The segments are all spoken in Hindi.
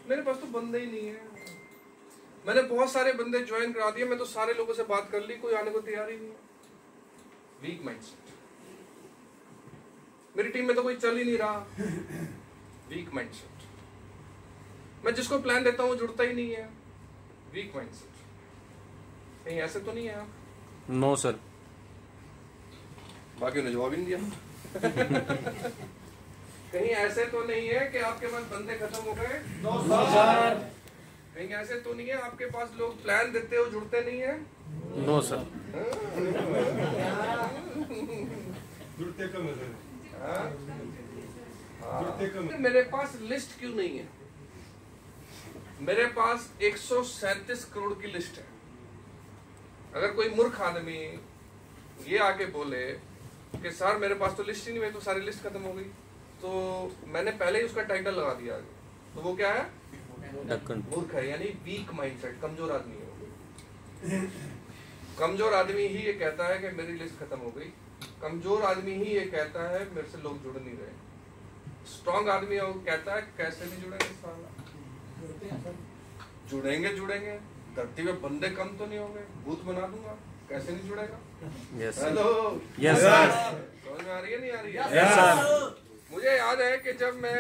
मेरे पास तो बंदे ही नहीं है। मैंने बहुत सारे बंदे ज्वाइन करा दिए, मैं तो सारे लोगों से बात कर ली, कोई आने को तैयार ही नहीं है। Weak mindset. मेरी टीम में तो कोई चल ही नहीं रहा। Weak mindset. मैं जिसको प्लान देता हूँ जुड़ता ही नहीं है। Weak mindset. कहीं ऐसे तो नहीं है आप? No sir. बाकी ने जवाब ही नहीं दिया। कहीं ऐसे तो नहीं है कि आपके पास बंदे खत्म हो गए? No sir. कहीं ऐसे तो नहीं है आपके पास लोग प्लान देते हो जुड़ते नहीं है? No sir. जुड़ते कम है। मेरे पास लिस्ट क्यों नहीं है? मेरे पास 137 करोड़ की लिस्ट है। अगर कोई मूर्ख आदमी ये आके बोले कि सर मेरे पास तो लिस्ट ही नहीं, मेरी तो सारी लिस्ट खत्म हो गई, तो मैंने पहले ही उसका टाइटल लगा दिया। तो वो क्या है? मूर्ख है, यानी वीक माइंडसेट, कमजोर आदमी है। कमजोर आदमी ही ये कहता है कि मेरी लिस्ट खत्म हो गई। कमजोर आदमी ही ये कहता है मेरे से लोग जुड़ नहीं रहे। स्ट्रॉन्ग आदमी है वो कहता है कैसे नहीं जुड़ेंगे साला। जुड़ेंगे। धरती में बंदे कम तो नहीं होंगे, भूत बना दूंगा, कैसे नहीं जुड़ेगा? Hello, yes sir. समझ में आ रही है नहीं आ रही है? Yes sir. मुझे याद है कि जब मैं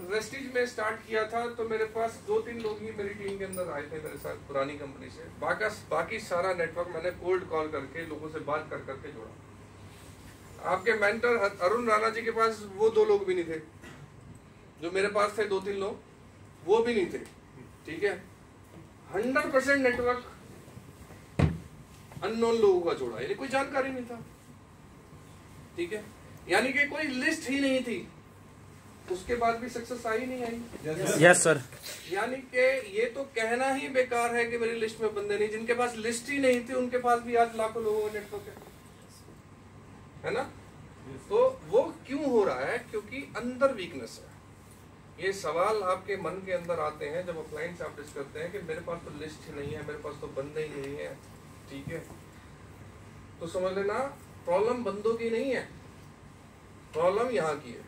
वेस्टिज में स्टार्ट किया था तो मेरे पास 2-3 लोग ही मेरी टीम के अंदर आए थे मेरे साथ पुरानी कंपनी से। बाकी सारा नेटवर्क मैंने कोल्ड कॉल करके लोगों से बात कर करके जोड़ा। आपके मेंटर अरुण राणा जी के पास वो 2 लोग भी नहीं थे जो मेरे पास थे। 2-3 लोग वो भी नहीं थे। ठीक है, 100% नेटवर्क अननोन लोगों का जोड़ा, यानी कोई जानकारी नहीं था। ठीक है, यानी कि कोई लिस्ट ही नहीं थी, उसके बाद भी सक्सेस आई नहीं आई? Yes sir. यानी कि ये तो कहना ही बेकार है कि मेरी लिस्ट में बंदे नहीं। जिनके पास लिस्ट ही नहीं थी उनके पास भी आज लाखों लोगों का नेटवर्क है ना? तो वो क्यों हो रहा है? क्योंकि अंदर वीकनेस है। ये सवाल आपके मन के अंदर आते हैं जब क्लाइंट से आप डिस्कस करते हैं कि मेरे पास तो लिस्ट ही नहीं है, मेरे पास तो बंदे ही नहीं है। ठीक है, तो समझ लेना प्रॉब्लम बंदों की नहीं है, प्रॉब्लम यहाँ की है।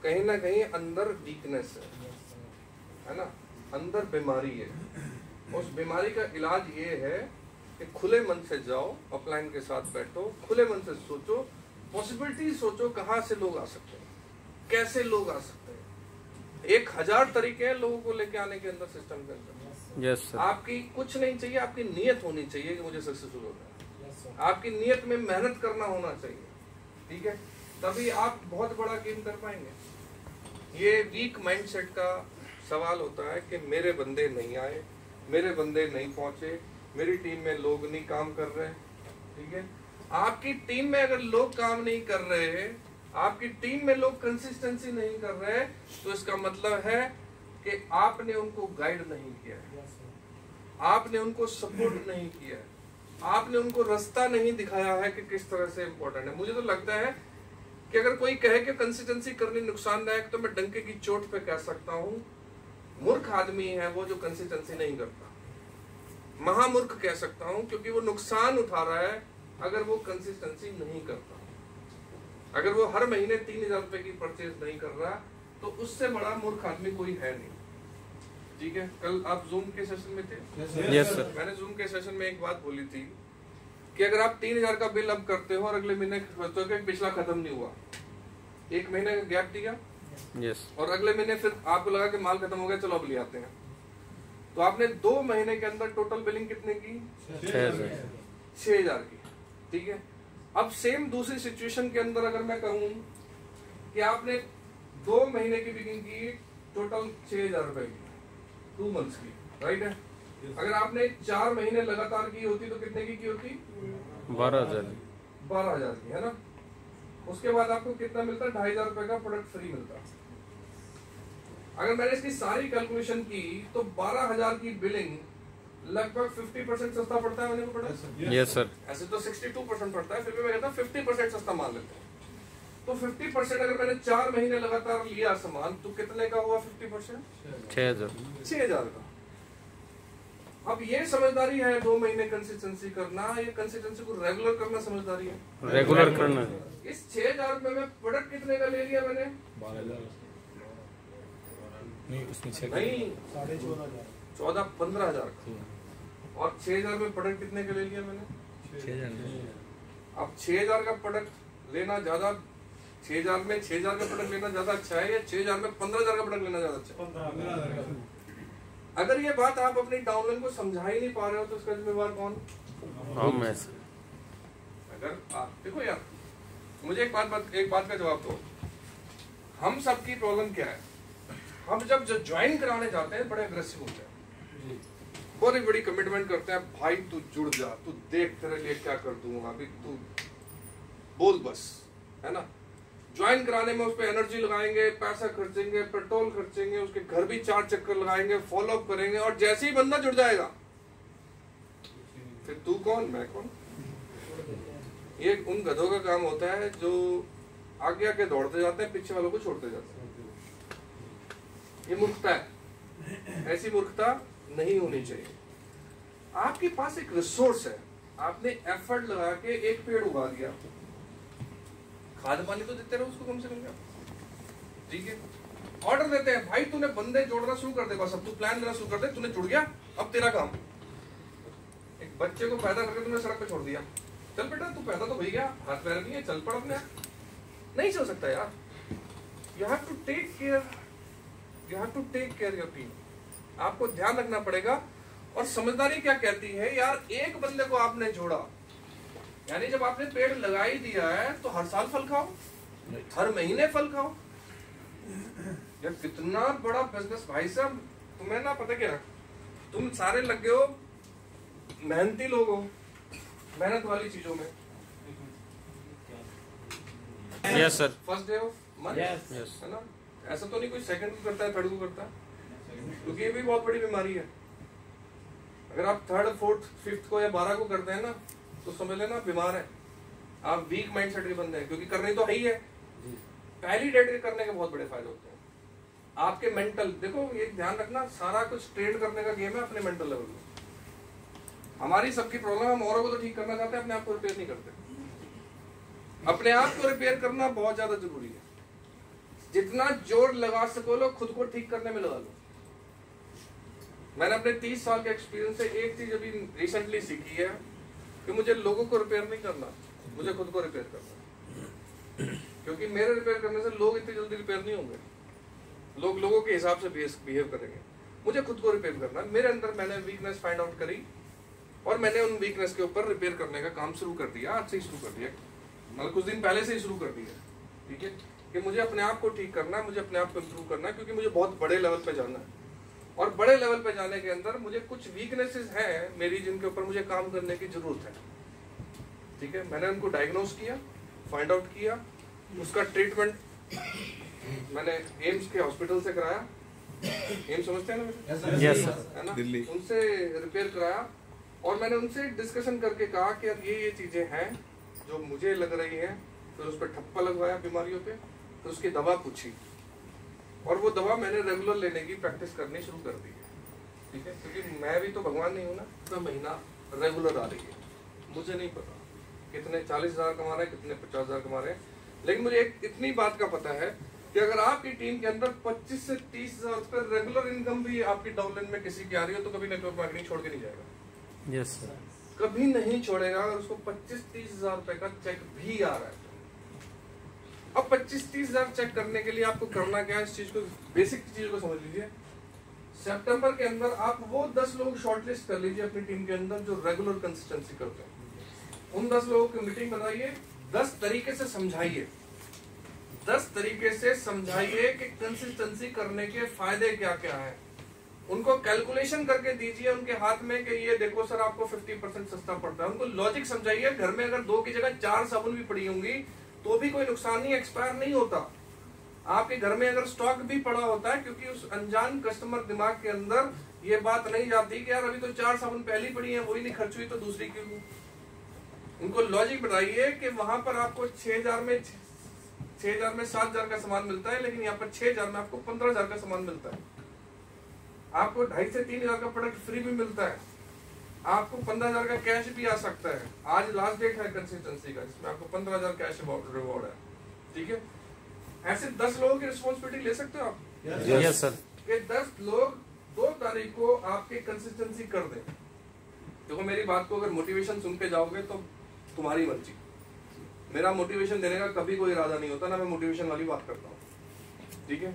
कहीं ना कहीं अंदर वीकनेस है ना, अंदर बीमारी है। उस बीमारी का इलाज ये है कि खुले मन से जाओ, अपलाइन के साथ बैठो, खुले मन से सोचो, पॉसिबिलिटी सोचो, कहाँ से लोग आ सकते हैं, कैसे लोग आ सकते हैं। 1000 तरीके हैं लोगों को लेके आने के अंदर सिस्टम के अंदर। Yes sir. आपकी कुछ नहीं चाहिए, आपकी नियत होनी चाहिए कि मुझे सक्सेसफुल होना है। आपकी नियत में मेहनत करना होना चाहिए। ठीक है, तभी आप बहुत बड़ा गेम कर पाएंगे। ये वीक माइंडसेट का सवाल होता है कि मेरे बंदे नहीं आए, मेरे बंदे नहीं पहुंचे, मेरी टीम में लोग नहीं काम कर रहे। ठीक है, आपकी टीम में अगर लोग काम नहीं कर रहे हैं, आपकी टीम में लोग कंसिस्टेंसी नहीं कर रहे, तो इसका मतलब है कि आपने उनको गाइड नहीं किया है, आपने उनको सपोर्ट नहीं किया है, आपने उनको रास्ता नहीं दिखाया है कि किस तरह से इम्पोर्टेंट है। मुझे तो लगता है कि अगर कोई कहे कि कंसिस्टेंसी करनी नुकसानदायक, तो मैं डंके की चोट पे कह सकता हूँ मूर्ख आदमी है वो जो कंसिस्टेंसी नहीं करता। महामूर्ख कह सकता हूँ, क्योंकि वो नुकसान उठा रहा है अगर वो कंसिस्टेंसी नहीं करता। अगर वो हर महीने 3000 रुपए की परचेज नहीं कर रहा, तो उससे बड़ा मूर्ख आदमी कोई है नहीं। ठीक है, कल आप जूम के सेशन में थे? Yes sir. मैंने जूम के सेशन में एक बात बोली थी कि अगर आप 3000 का बिल अब करते हो और अगले महीने तो पिछला खत्म नहीं हुआ, 1 महीने का गैप दिया, यस, और अगले महीने फिर आपको लगा कि माल खत्म हो गया, चलो अब ले आते हैं, तो आपने 2 महीने के अंदर टोटल बिलिंग कितने की? 6000 की। ठीक है, अब सेम दूसरी सिचुएशन के अंदर अगर मैं कहूं कि आपने 2 महीने की बिलिंग की टोटल 6000 रुपए की, 2 मंथ्स की, राइट है? अगर आपने 4 महीने लगातार की होती तो कितने की होती? 12,000 की, है ना? उसके बाद आपको कितना मिलता? 2500 रुपए का प्रोडक्ट फ्री मिलता। अगर मैंने इसकी सारी कैलकुलेशन की तो 12,000 की बिलिंग लगभग 50% सस्ता पड़ता है मैंने को प्रोडक्ट। Yes sir. ऐसे तो 62% पड़ता है, फिर भी मैं कहता हूँ 50% सस्ता मान लेते हैं। तो 50% अगर मैंने 4 महीने लगातार लिया सामान, तो कितने का हुआ 50%? 6,000 का। अब ये समझदारी है 2 महीने कंसिस्टेंसी करना, ये कंसिस्टेंसी को रेगुलर करना समझदारी है। रेगुलर करना। इस 6,000 रुपए में प्रोडक्ट कितने का ले लिया मैंने? नहीं उसमें 6 नहीं 14-15 हजार और 6,000 में प्रोडक्ट कितने का ले लिया मैंने? 6,000। अब 6,000 का प्रोडक्ट लेना ज्यादा, 6,000 में 6,000 का प्रोडक्ट लेना ज्यादा अच्छा है या 6,000 में 15,000 का प्रोडक्ट लेना ज्यादा अच्छा है? अगर ये बात आप अपनी डाउनलाइन को समझा ही नहीं पा रहे हो तो इसका जिम्मेवार कौन? हम हैं। अगर आप देखो यार, मुझे एक बात का जवाब दो, हम सबकी प्रॉब्लम क्या है? हम जब ज्वाइन कराने जाते हैं बड़े अग्रेसिव होते हैं, बड़ी बड़ी कमिटमेंट करते हैं, भाई तू जुड़ जा, तू देख तेरे लिए क्या कर दूंगा, अभी तू बोल बस, है ना? ज्वाइन कराने में उस पर एनर्जी लगाएंगे, पैसा खर्चेंगे, पेट्रोल खर्चेंगे, उसके घर भी 4 चक्कर लगाएंगे, फॉलो अप करेंगे, और जैसे ही बंदा जुड़ जाएगा फिर तू कौन मैं कौन? ये उन गधों का काम होता है जो आगे आगे दौड़ते जाते हैं, पीछे वालों को छोड़ते जाते हैं। ये मूर्खता है, ऐसी मूर्खता नहीं होनी चाहिए। आपके पास एक रिसोर्स है, आपने एफर्ट लगा के एक पेड़ उगा दिया, खाद पानी तो देते रहो उसको कम से कम, ठीक है? ऑर्डर देते हैं, भाई तूने बंदे जोड़ना शुरू कर दे, बस अब तू प्लान देना शुरू कर दे, तूने जुड़ गया, अब तेरा काम। एक बच्चे को पैदा करके तुमने सड़क पे छोड़ दिया, चल बेटा तू पैदा तो हो गया, हाथ पैर नहीं है, चल पड़ अपने। नहीं चल सकता यार। You have to take care, you have to take care your team. आपको ध्यान रखना पड़ेगा। और समझदारी क्या कहती है यार, एक बंदे को आपने जोड़ा, यानी जब आपने पेड़ लगा ही दिया है तो हर साल फल खाओ, हर महीने फल खाओ। यार कितना बड़ा बिजनेस भाई साहब। तुम्हें ना पता क्या, तुम सारे लग गए हो, मेहनती लोग हो, मेहनत वाली चीजों में। Yes sir. First day of month, yes है ना? ऐसा तो नहीं कोई सेकंड को करता है, थर्ड को करता है, क्योंकि ये भी बहुत बड़ी बीमारी है। अगर आप थर्ड, फोर्थ, फिफ्थ को या 12 को करते हैं ना, तो समझ लेना बीमार है, आप वीक माइंडसेट के बंदे हैं, क्योंकि करनी तो है ही है। पहली डेट के करने के बहुत बड़े फायदे होते हैं। आपके मेंटल, देखो ये ध्यान रखना, सारा कुछ ट्रेड करने का गेम है अपने मेंटल लेवल में। हमारी सबकी प्रॉब्लम, हम औरों को तो ठीक करना चाहते हैं, अपने आप को रिपेयर नहीं करते। अपने आप को रिपेयर करना बहुत ज्यादा जरूरी है। जितना जोर लगा सको लो खुद को ठीक करने में लगा लो। मैंने अपने 30 साल के एक्सपीरियंस से एक चीज अभी रिसेंटली सीखी है कि मुझे लोगों को रिपेयर नहीं करना, मुझे खुद को रिपेयर करना। क्योंकि मेरे रिपेयर करने से लोग इतनी जल्दी रिपेयर नहीं होंगे, लोग लोगों के हिसाब से बिहेव करेंगे। मुझे खुद को रिपेयर करना। मेरे अंदर मैंने वीकनेस फाइंड आउट करी और मैंने उन वीकनेस के ऊपर रिपेयर करने का काम शुरू कर दिया। आज से ही शुरू कर दिया, मतलब कुछ दिन पहले से ही शुरू कर दिया, ठीक है? कि मुझे अपने आप को ठीक करना है, मुझे अपने आप को इम्प्रूव करना है, क्योंकि मुझे बहुत बड़े लेवल पे जाना है। और बड़े लेवल पे जाने के अंदर मुझे कुछ वीकनेसेस हैं मेरी, जिनके ऊपर मुझे काम करने की जरूरत है, ठीक है? मैंने उनको डायग्नोज किया, फाइंड आउट किया, उसका ट्रीटमेंट मैंने एम्स के हॉस्पिटल से कराया। एम्स समझते हैं ना? Yes sir. है ना? दिल्ली। उनसे रिपेयर कराया और मैंने उनसे डिस्कशन करके कहा कि अब ये चीजें हैं जो मुझे लग रही हैं। फिर उस पर ठप्पा लगवाया बीमारियों पे, फिर उसकी दवा पूछी और वो दवा मैंने रेगुलर लेने की प्रैक्टिस करनी शुरू कर दी, ठीक है? क्योंकि मैं भी तो भगवान नहीं हूँ ना, तो महीना रेगुलर आ रही है। मुझे नहीं पता कितने 40,000 कमा रहे हैं, कितने 50,000 कमा रहे हैं, लेकिन मुझे एक इतनी बात का पता है कि अगर आपकी टीम के अंदर 25 से 30,000 रुपए रेगुलर इनकम भी आपकी डाउनलाइन में किसी की आ रही हो, तो कभी नेटवर्क मार्केटिंग छोड़ के नहीं जाएगा। Yes sir. कभी नहीं छोड़ेगा। अगर उसको 25-30,000 रुपए का चेक भी आ रहा है, अब 25-30,000 चेक करने के लिए आपको करना क्या है? इस चीज को, बेसिक चीज को समझ लीजिए। सितंबर के अंदर आप वो 10 लोग शॉर्टलिस्ट कर लीजिए अपनी टीम के अंदर जो रेगुलर कंसिस्टेंसी करते हैं। उन 10 लोगों की मीटिंग बनाइए, 10 तरीके से समझाइए, 10 तरीके से समझाइए कि कंसिस्टेंसी करने के फायदे क्या क्या है। उनको कैलकुलेशन करके दीजिए उनके हाथ में कि ये देखो सर आपको 50% सस्ता पड़ता है। उनको लॉजिक समझाइए। घर में अगर 2 की जगह 4 साबुन भी पड़ी होंगी तो भी कोई नुकसान नहीं, एक्सपायर नहीं होता। आपके घर में अगर स्टॉक भी पड़ा होता है, क्योंकि उस अनजान कस्टमर दिमाग के अंदर ये बात नहीं जाती कि यार अभी तो 4 साबुन पहली पड़ी है, वही नहीं खर्च हुई तो दूसरी क्यों। उनको लॉजिक बताइए कि वहां पर आपको 6,000 में 7,000 का सामान मिलता है, लेकिन यहाँ पर 6,000 में आपको 15,000 का सामान मिलता है। आपको 2,500 से 3,000 का प्रोडक्ट फ्री भी मिलता है। आपको 15,000 का कैश भी आ सकता है। आज लास्ट डेट है कंसिस्टेंसी का, जिसमें आपको 15,000 कैश रिवॉर्ड है, ठीक है? ऐसे 10 लोगों की रिस्पॉन्सिबिलिटी ले सकते हो आप। Yes sir. कि 10 लोग 2 तारीख को आपके कंसिस्टेंसी कर दें। देखो मेरी बात को अगर मोटिवेशन सुन के जाओगे तो तुम्हारी मर्जी। मेरा मोटिवेशन देने का कभी कोई इरादा नहीं होता, ना मैं मोटिवेशन वाली बात करता हूँ, ठीक है।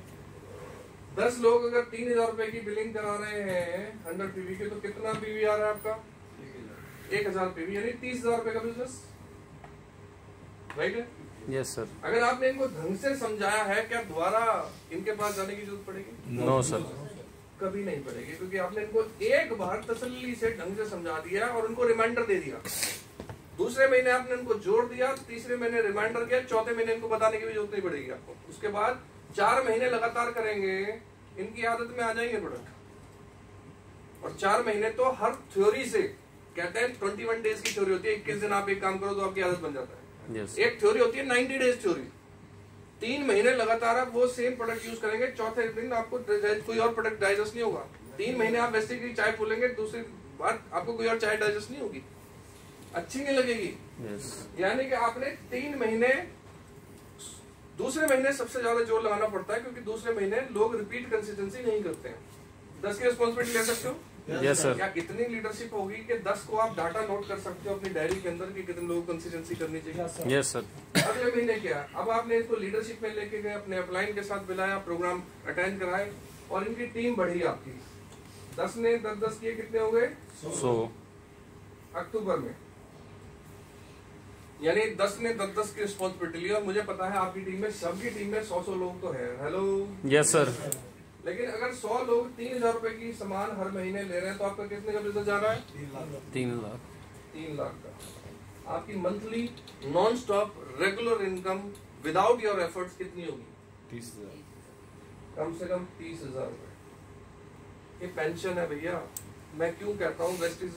10 लोग अगर 3000 रुपए की बिलिंग करा रहे हैं 100 पीवी के, तो कितना पीवी आ रहा है आपका? 1000 पीवी, यानी 30,000 रुपए का बिजनेस, राइट है? Yes sir. अगर आपने इनको ढंग से समझाया है, क्या दोबारा इनके पास जाने की जरूरत पड़ेगी? नो सर, कभी नहीं पड़ेगी, क्योंकि आपने इनको एक बार तसल्ली से ढंग से समझा दिया और उनको रिमाइंडर दे दिया। दूसरे महीने आपने उनको जोड़ दिया, तीसरे महीने रिमाइंडर किया, चौथे महीने इनको बताने की भी जरूरत नहीं पड़ेगी आपको। उसके बाद 4 महीने लगातार करेंगे, इनकी आदत में आ जाएंगे प्रोडक्ट। और 4 महीने तो हर थ्योरी से कहते हैं 21 डेज की थ्योरी होती है, 21 दिन आप एक काम करो तो आपकी आदत बन जाता है। yes. एक थ्योरी होती है 90 डेज थ्योरी। 3 महीने लगातार आप वो सेम प्रोडक्ट यूज करेंगे, चौथे दिन आपको कोई और प्रोडक्ट डाइजेस्ट नहीं होगा। 3 महीने आप वैसे की चाय फूलेंगे, दूसरी बार आपको कोई और चाय डाइजेस्ट नहीं होगी, अच्छी नहीं लगेगी। yes. यानी कि आपने 3 महीने, दूसरे महीने सबसे ज्यादा जोर लगाना पड़ता है, क्योंकि दूसरे महीने लोग रिपीट कंसिस्टेंसी नहीं करते हैं। 10 की रिस्पॉन्सिबिलिटी ले सकते हो? Yes sir. या इतनी लीडरशिप होगी कि 10 को आप डाटा नोट कर सकते हो अपनी डायरी के अंदर कि कितने लोगों को कंसिस्टेंसी करनी चाहिए। Yes sir. अगले महीने क्या, अब आपने इसको लीडरशिप में लेके गए, अपने अपलाइन के साथ मिलाया, प्रोग्राम अटेंड कराए और इनकी टीम बढ़ी आपकी। 10 ने 10 किए, कितने हो गए? 100 अक्टूबर में। यानी 10 ने 10 की रिस्पॉन्सिबिलिटी ली। और मुझे पता है आपकी टीम में, सबकी टीम में 100 लोग तो है। Hello, yes sir. लेकिन अगर 100 लोग 3000 रुपए की सामान हर महीने ले रहे हैं, तो आपका कितने का बिजनेस जा रहा है? 3 लाख। 3 लाख का। आपकी monthly non stop regular income without your efforts कितनी होगी? 30,000। कम से कम 30,000 रुपए। ये पेंशन है भैया। मैं क्यों कहता हूँ वेस्टेज